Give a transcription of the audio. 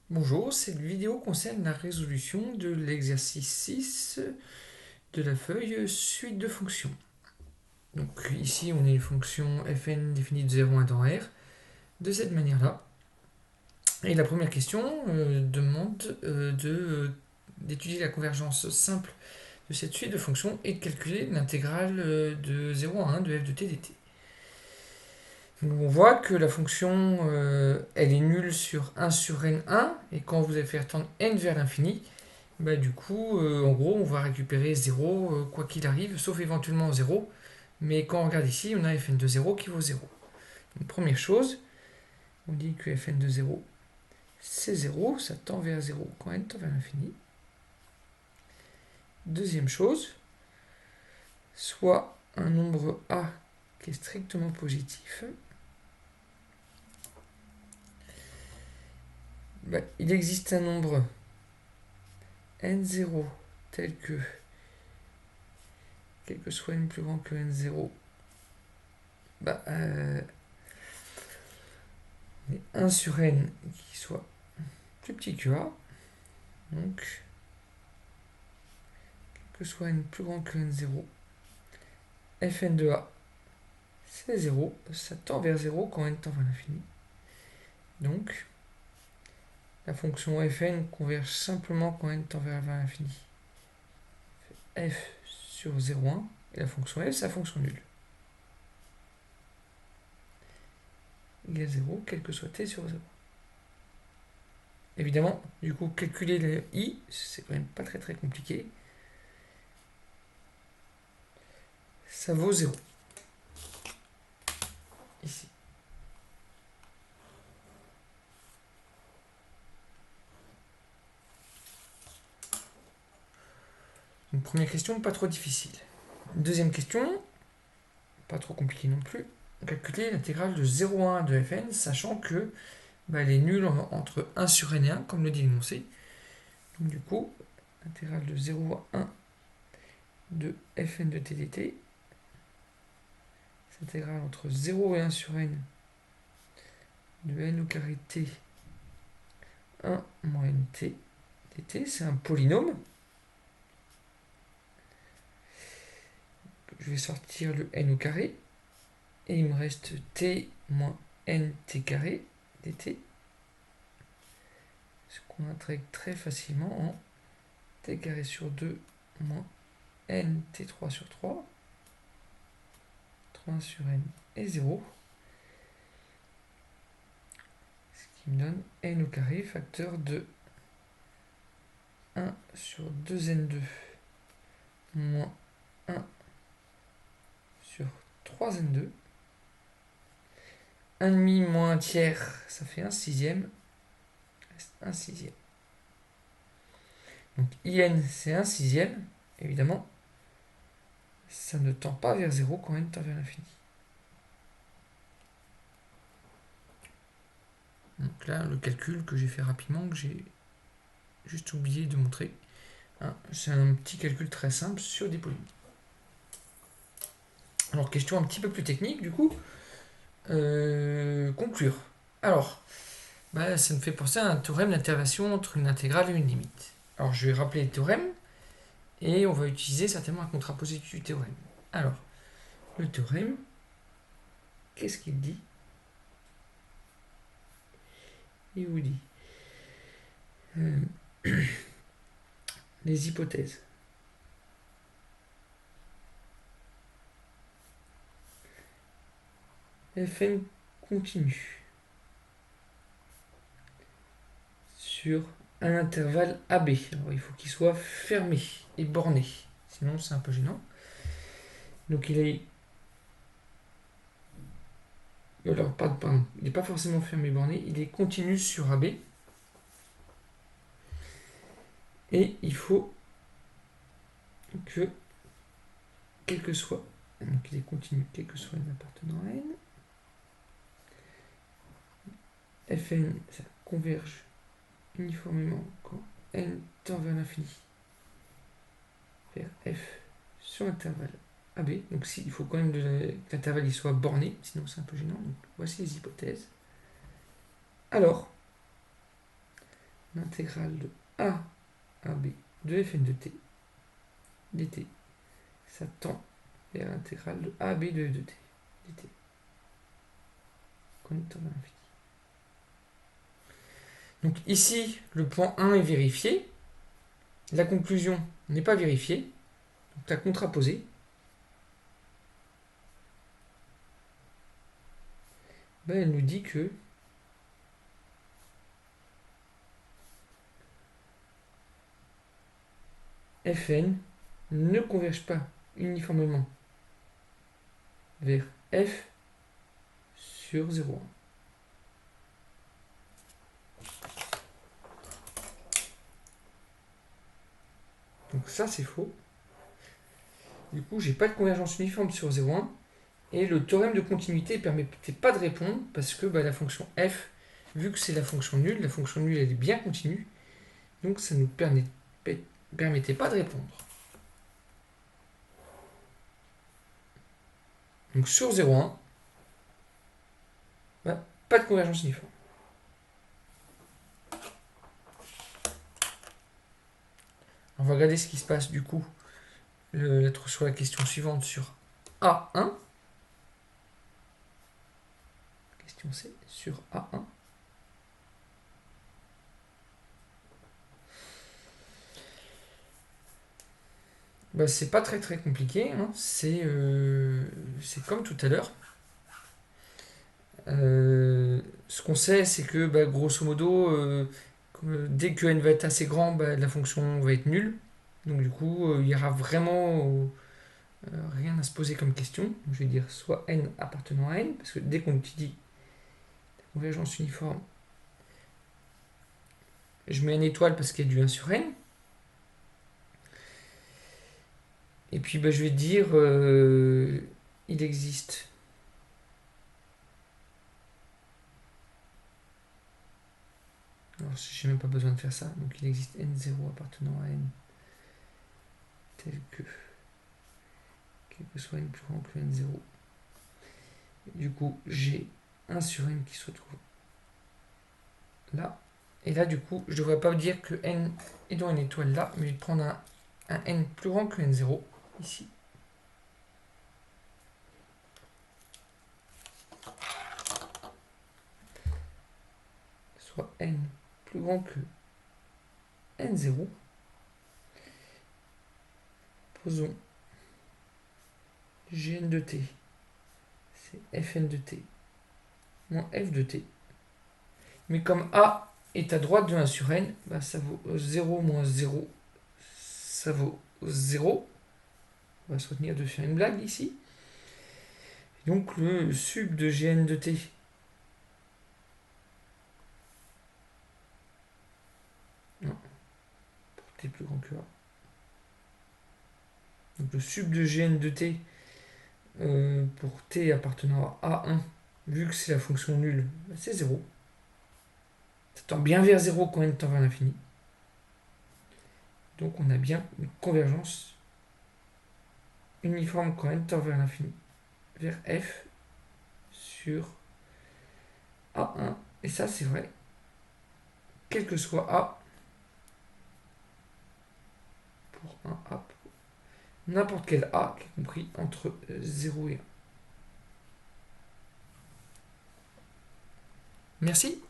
Bonjour, cette vidéo concerne la résolution de l'exercice 6 de la feuille suite de fonctions. Donc ici on a une fonction fn définie de 0 à 1 dans R de cette manière-là. Et la première question demande d'étudier la convergence simple de cette suite de fonctions et de calculer l'intégrale de 0 à 1 de f de t dt. Donc on voit que la fonction elle est nulle sur 1 sur n1 et quand vous allez faire tendre n vers l'infini, bah, du coup, en gros, on va récupérer 0 quoi qu'il arrive, sauf éventuellement 0. Mais quand on regarde ici, on a fn de 0 qui vaut 0. Donc, première chose, on dit que fn de 0, c'est 0, ça tend vers 0 quand n tend vers l'infini. Deuxième chose, soit un nombre a qui est strictement positif, bah, il existe un nombre n0 tel que, quel que soit n plus grand que n0, bah, 1 sur n qui soit plus petit que a, donc que soit n plus grand que n0, fn de a, c'est 0, ça tend vers 0 quand n tend vers l'infini. Donc, la fonction fn converge simplement quand n tend vers l'infini. F sur 0,1, et la fonction f, c'est la fonction nulle. Égale 0, quel que soit t sur 0. Évidemment, du coup, calculer le i, c'est quand même pas très compliqué. Ça vaut 0. Ici. Donc, première question, pas trop difficile. Deuxième question, pas trop compliqué non plus. Calculer l'intégrale de 0 à 1 de fn, sachant que elle est nulle entre 1 sur n et 1, comme le dit l'énoncé. Donc du coup, intégrale de 0 à 1 de fn de t dt, c'est intégrale entre 0 et 1 sur n de n au carré de t 1 moins nt dt, c'est un polynôme. Je vais sortir le n au carré, et il me reste t moins nt carré dt, ce qu'on intègre très facilement en t carré sur 2 moins nt3 sur 3, 3 sur n est 0, ce qui me donne n au carré facteur de 1 sur 2n2 moins 1 sur 3n2. 1 demi moins 1 tiers, ça fait 1 sixième. Reste 1 sixième. Donc in, c'est 1 sixième, évidemment. Ça ne tend pas vers 0 quand n tend vers l'infini. Donc là, le calcul que j'ai fait rapidement, que j'ai juste oublié de montrer, hein, c'est un petit calcul très simple sur des polynômes. Alors, question un petit peu plus technique, du coup. Conclure. Alors, ça me fait penser à un théorème d'intervalation entre une intégrale et une limite. Alors, je vais rappeler le théorème, et on va utiliser certainement un contraposé du théorème. Alors, le théorème, qu'est-ce qu'il dit? Il vous dit les hypothèses. Fn continue sur un intervalle AB. Alors, il faut qu'il soit fermé et borné, sinon c'est un peu gênant. Donc il est... Alors, pardon, il n'est pas forcément fermé et borné, il est continu sur AB. Et il faut que, quel que soit, donc il est continu, quel que soit n appartenant à n, Fn, ça converge uniformément quand n tend vers l'infini vers f sur l'intervalle AB. Donc il faut quand même que l'intervalle soit borné, sinon c'est un peu gênant. Donc voici les hypothèses. Alors, l'intégrale de A à B de Fn de t dt, ça tend vers l'intégrale de A à B de f de t dt. Donc ici, le point 1 est vérifié, la conclusion n'est pas vérifiée, donc la contraposée. Ben, elle nous dit que Fn ne converge pas uniformément vers f sur 0,1. Donc ça, c'est faux. Du coup, j'ai pas de convergence uniforme sur 0,1. Et le théorème de continuité ne permettait pas de répondre parce que la fonction f, vu que c'est la fonction nulle elle est bien continue. Donc ça ne nous permettait pas de répondre. Donc sur 0,1, pas de convergence uniforme. On va regarder ce qui se passe du coup sur la question suivante sur A1. Question C sur A1. C'est pas très très compliqué, hein. C'est comme tout à l'heure. Ce qu'on sait, c'est que grosso modo, dès que n va être assez grand, la fonction va être nulle. Donc du coup, il y aura vraiment rien à se poser comme question. Donc, je vais dire soit n appartenant à n, parce que dès qu'on utilise la convergence uniforme, je mets une étoile parce qu'il y a du 1 sur n. Et puis je vais dire il existe alors j'ai même pas besoin de faire ça, donc il existe n0 appartenant à n tel que quel que soit n plus grand que n0. Du coup j'ai 1 sur n qui se retrouve là, et là du coup je ne devrais pas dire que n est dans une étoile là, mais je vais prendre un n plus grand que n0 ici. Soit n plus grand que n0. Posons Gn de t, c'est Fn de t moins F de t. Mais comme A est à droite de 1 sur n, ça vaut 0 moins 0, ça vaut 0. On va se retenir de faire une blague ici. Et donc le sub de Gn de t non, pour t plus grand que A. Donc le sub de Gn de t pour t appartenant à A1, vu que c'est la fonction nulle, c'est 0. Ça tend bien vers 0 quand n tend vers l'infini. Donc on a bien une convergence uniforme quand n tend vers l'infini, vers f sur A1. Et ça c'est vrai, quel que soit A, pour un A, pour n'importe quel A qui est compris entre 0 et 1. Merci.